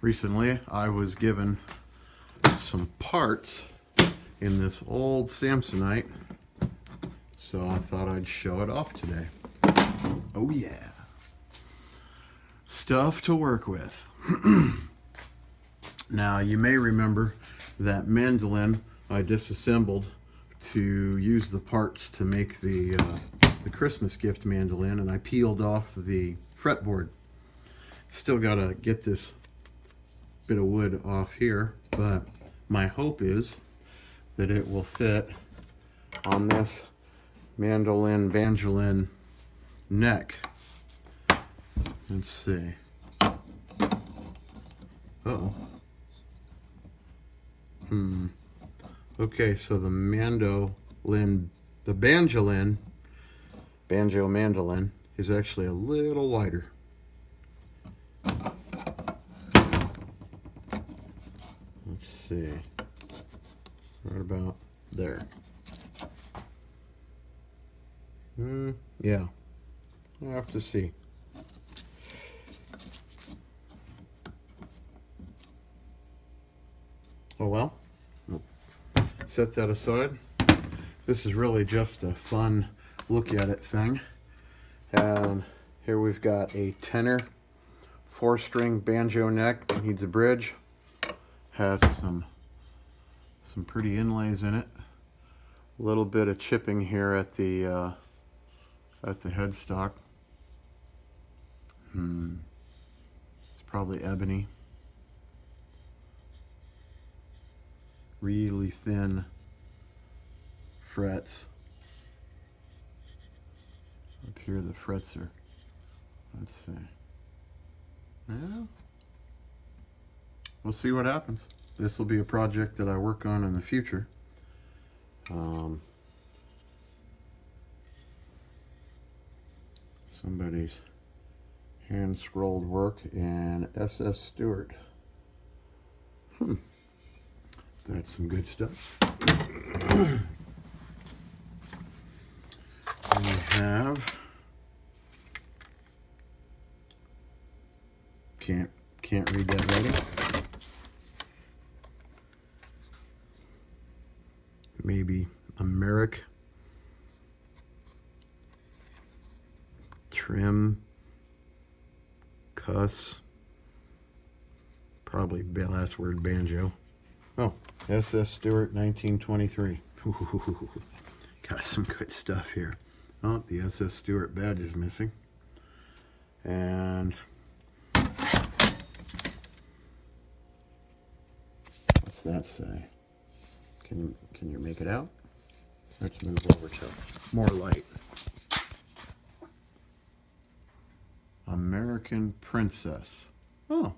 Recently, I was given some parts in this old Samsonite, so I thought I'd show it off today. Oh yeah. Stuff to work with. Now, you may remember that mandolin I disassembled to use the parts to make the Christmas gift mandolin, and I peeled off the fretboard. Still gotta get this bit of wood off here, but my hope is that it will fit on this mandolin banjolin neck. Let's see. Uh-oh. Okay, so the banjo mandolin is actually a little wider. Let's see. Right about there. Yeah. I'll have to see. Oh well. Set that aside. This is really just a fun look at it thing. And here we've got a tenor 4-string banjo neck. Needs a bridge. Has some pretty inlays in it. A little bit of chipping here at the headstock. It's probably ebony. Really thin frets. Up here the frets are, let's see. Yeah. We'll see what happens. This will be a project that I work on in the future. Somebody's hand scrolled work in SS Stewart. That's some good stuff. We have can't read that writing. Maybe Americ trim cuss, probably last word banjo. Oh, SS Stewart 1923. Ooh, got some good stuff here. Oh, the SS Stewart badge is missing. And what's that say? Can you make it out? Let's move over to more light. American Princess. Oh,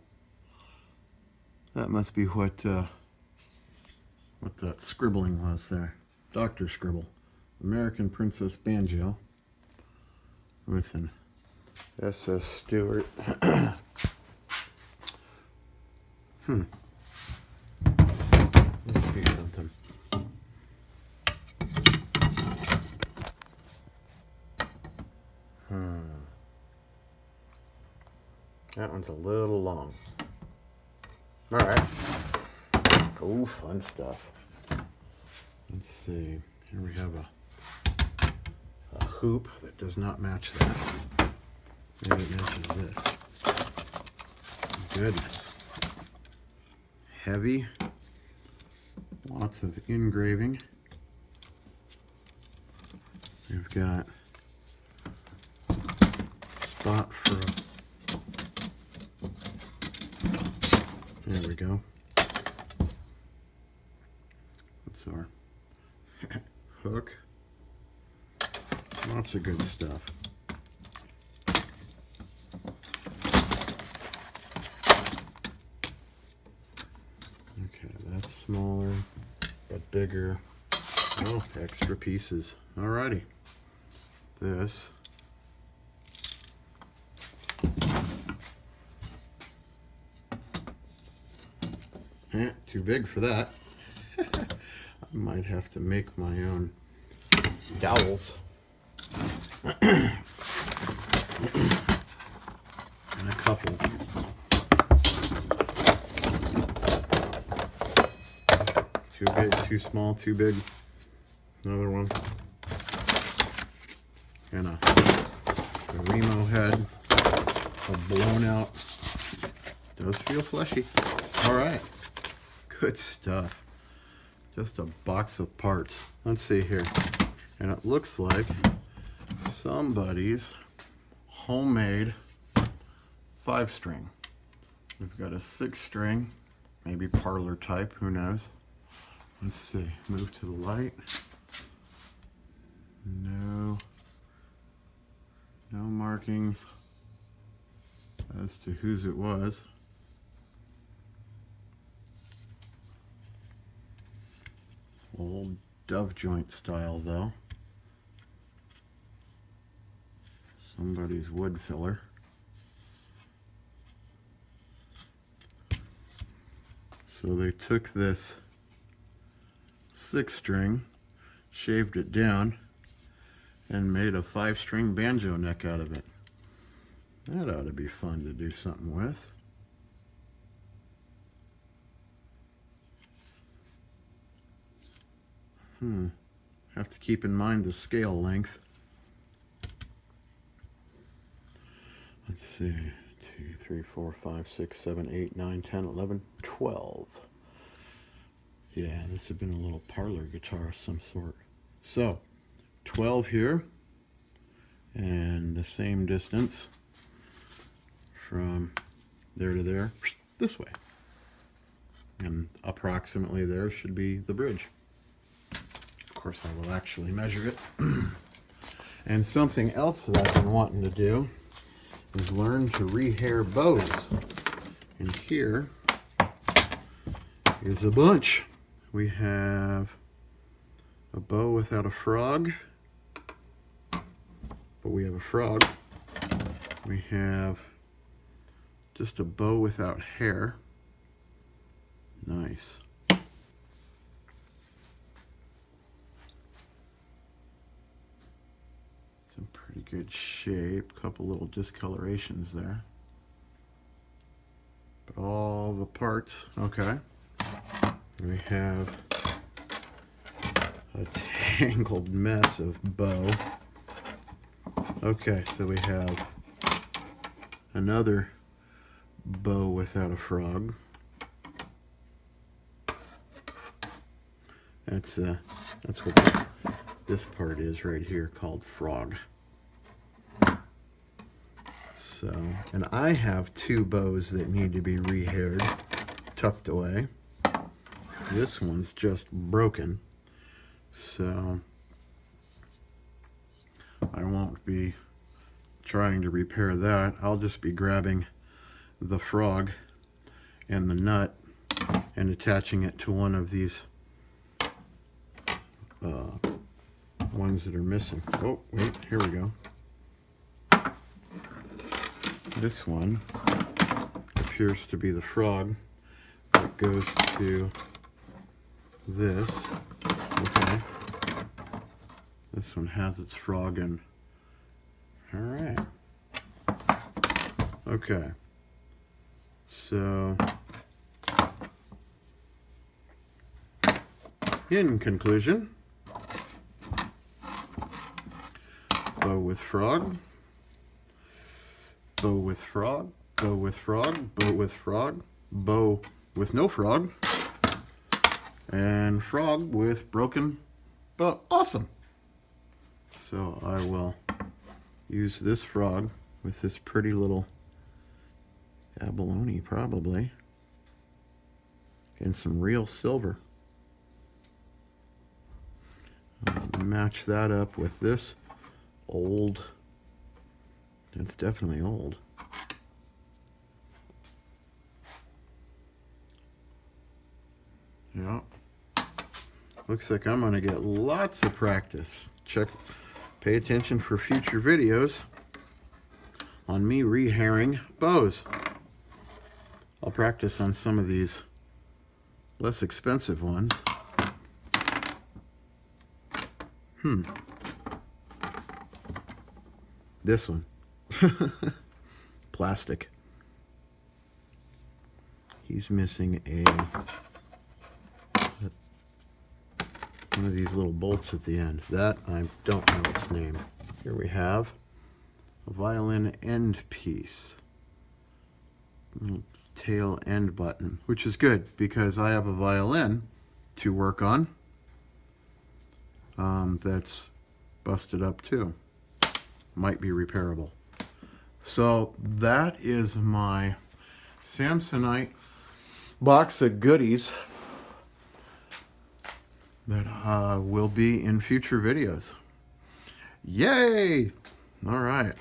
that must be what that scribbling was there. Dr. Scribble. American Princess banjo with an SS Stewart. Let's see something. That one's a little long. All right. Oh, fun stuff. Let's see. Here we have a hoop that does not match that. Maybe it matches this. Goodness. Heavy. Lots of engraving. We've got spot for a... There we go. That's our hook. Lots of good stuff. Okay, that's smaller, but bigger. Oh, extra pieces. Alrighty. This. Too big for that. I might have to make my own dowels. And a couple. Too big, too small, too big. Another one. And a Remo head. A blown out. Does feel fleshy. All right. Good stuff. Just a box of parts. Let's see here. And it looks like somebody's homemade 5-string. We've got a 6-string, maybe parlor type, who knows. Let's see, move to the light. No markings as to whose it was. Old dove joint style though. Somebody's wood filler. So they took this 6-string, shaved it down, and made a 5-string banjo neck out of it. That ought to be fun to do something with. Have to keep in mind the scale length. Let's see, 2, 3, 4, 5, 6, 7, 8, 9, 10, 11, 12. Yeah, this would have been a little parlor guitar of some sort. So, 12 here, and the same distance from there to there, this way. And approximately there should be the bridge. Of course, I will actually measure it. And something else that I've been wanting to do is learn to rehair bows. And here is a bunch. We have a bow without a frog, but we have a frog. We have just a bow without hair. Nice. It's in pretty good shape. Couple little discolorations there. But all the parts, okay. We have a tangled mess of bow. Okay, so we have another bow without a frog. That's what this part is right here, called frog. So, and I have 2 bows that need to be rehaired, tucked away. This one's just broken, so I won't be trying to repair that. I'll just be grabbing the frog and the nut and attaching it to one of these ones that are missing. Oh, wait, here we go. This one appears to be the frog that goes to this. Okay. This one has its frog in. All right. Okay. So, in conclusion, bow with frog, bow with frog, bow with frog, bow with frog, bow with no frog, and frog with broken bow. Awesome. So I will use this frog with this pretty little abalone, probably, and some real silver. I'll match that up with this old, it's definitely old, yeah. Looks like I'm going to get lots of practice. Pay attention for future videos on me rehairing bows. I'll practice on some of these less expensive ones. This one. Plastic. He's missing a one of these little bolts at the end. That I don't know its name. Here we have a violin end piece. Little tail end button, which is good because I have a violin to work on that's busted up too. Might be repairable. So that is my Samsonite box of goodies that will be in future videos. Yay! All right.